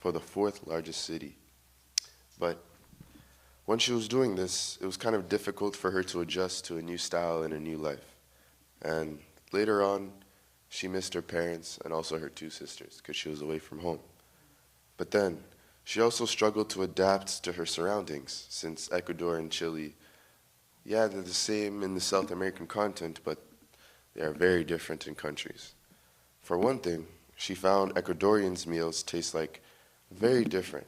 for the fourth largest city. But when she was doing this, it was kind of difficult for her to adjust to a new style and a new life. And later on, she missed her parents and also her two sisters because she was away from home. But then, she also struggled to adapt to her surroundings since Ecuador and Chile, yeah, they're the same in the South American continent, but they are very different in countries. For one thing, she found Ecuadorians' meals taste like very different.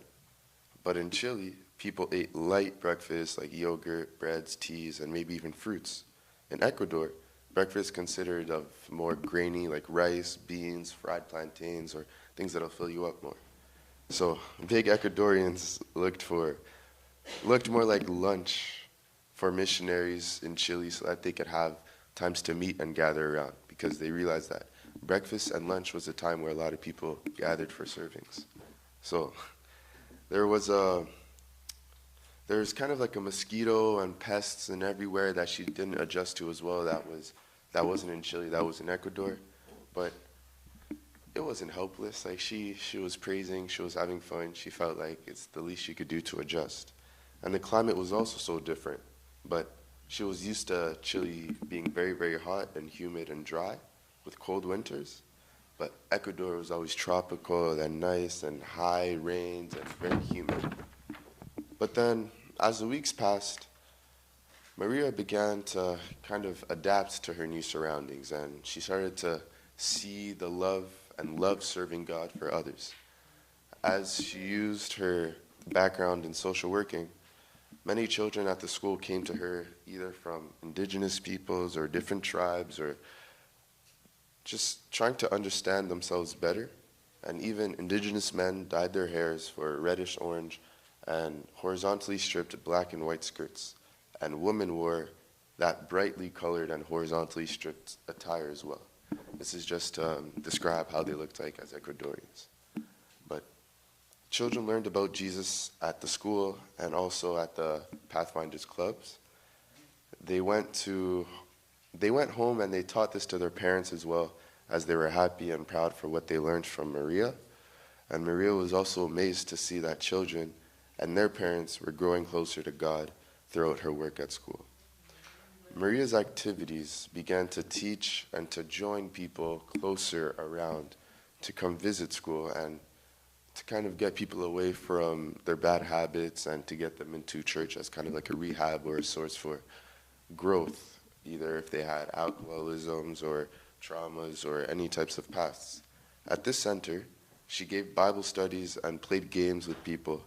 But in Chile, people ate light breakfasts like yogurt, breads, teas, and maybe even fruits. In Ecuador, breakfast is considered of more grainy like rice, beans, fried plantains, or things that'll fill you up more. So big Ecuadorians looked more like lunch for missionaries in Chile so that they could have times to meet and gather around because they realized that breakfast and lunch was a time where a lot of people gathered for servings. So there was a there's kind of like a mosquito and pests and everywhere that she didn't adjust to as well. That wasn't in Chile, that was in Ecuador. But it wasn't helpless. Like she was praising, she was having fun. She felt like it's the least she could do to adjust. And the climate was also so different. But she was used to Chile being very, very hot and humid and dry with cold winters. But Ecuador was always tropical and nice and high rains and very humid. But then, as the weeks passed, Maria began to kind of adapt to her new surroundings, and she started to see the love and love serving God for others. As she used her background in social working, many children at the school came to her either from indigenous peoples or different tribes or just trying to understand themselves better. And even indigenous men dyed their hairs for reddish orange and horizontally stripped black and white skirts. And women wore that brightly colored and horizontally stripped attire as well. This is just to describe how they looked like as Ecuadorians. But children learned about Jesus at the school and also at the Pathfinders clubs. They went home and they taught this to their parents as well, as they were happy and proud for what they learned from Maria. And Maria was also amazed to see that children and their parents were growing closer to God throughout her work at school. Maria's activities began to teach and to join people closer around to come visit school and to kind of get people away from their bad habits and to get them into church as kind of like a rehab or a source for growth, either if they had alcoholisms or traumas or any types of pasts. At this center, she gave Bible studies and played games with people.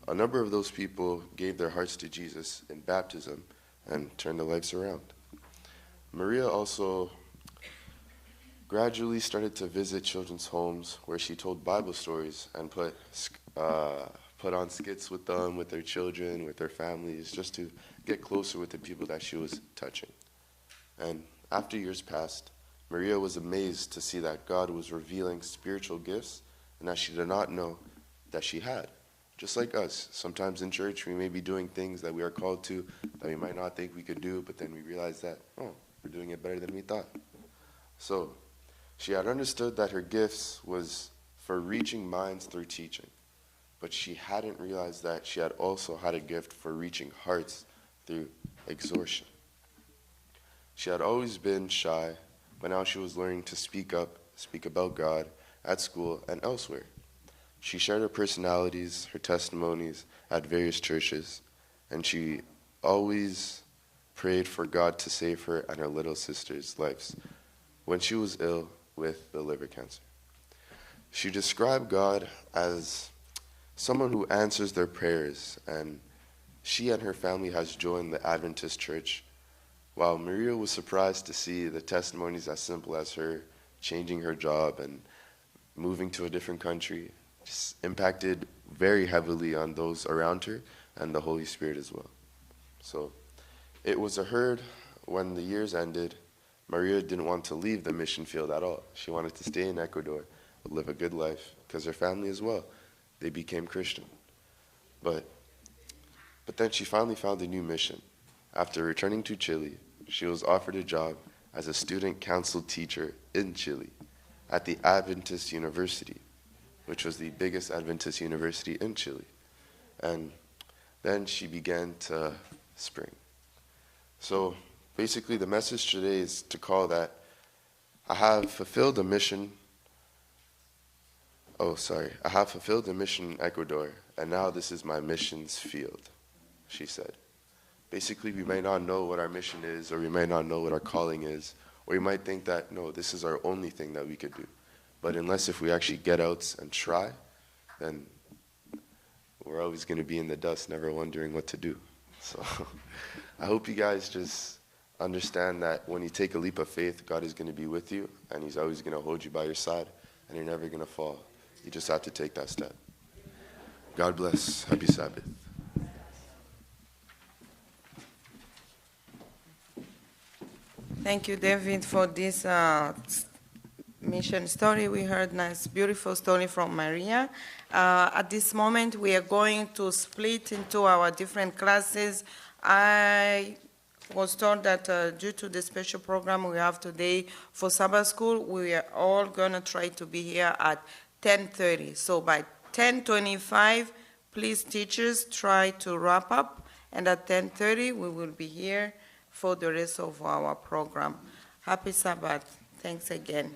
A number of those people gave their hearts to Jesus in baptism and turned their lives around. Maria also gradually started to visit children's homes where she told Bible stories and put on skits with them, with their children, with their families, just to get closer with the people that she was touching. And after years passed, Maria was amazed to see that God was revealing spiritual gifts and that she did not know that she had. Just like us, sometimes in church we may be doing things that we are called to that we might not think we could do, but then we realize that, oh, we're doing it better than we thought. So she had understood that her gifts was for reaching minds through teaching, but she hadn't realized that she had also had a gift for reaching hearts through exhortation. She had always been shy, but now she was learning to speak up, speak about God at school and elsewhere. She shared her personalities, her testimonies at various churches, and she always prayed for God to save her and her little sister's lives when she was ill with the liver cancer. She described God as someone who answers their prayers, and she and her family has joined the Adventist church. While Maria was surprised to see the testimonies as simple as her changing her job and moving to a different country, just impacted very heavily on those around her and the Holy Spirit as well. So it was a herd when the years ended. Maria didn't want to leave the mission field at all. She wanted to stay in Ecuador, live a good life, because her family as well, they became Christian. But then she finally found a new mission. After returning to Chile, she was offered a job as a student council teacher in Chile at the Adventist University, which was the biggest Adventist university in Chile. And then she began to spring. So basically the message today is to call that I have fulfilled a mission. I have fulfilled the mission in Ecuador, and now this is my missions field, she said. Basically, we may not know what our mission is, or we may not know what our calling is, or we might think that, no, this is our only thing that we could do. But unless if we actually get out and try, then we're always going to be in the dust, never wondering what to do. So I hope you guys just understand that when you take a leap of faith, God is going to be with you, and he's always going to hold you by your side, and you're never going to fall. You just have to take that step. God bless. Happy Sabbath. Thank you, David, for this mission story. We heard nice, beautiful story from Maria. At this moment, we are going to split into our different classes. I was told that due to the special program we have today for Sabbath school, we are all going to try to be here at 10:30. So by 10:25, please, teachers, try to wrap up. And at 10:30, we will be here for the rest of our program. Happy Sabbath. Thanks again.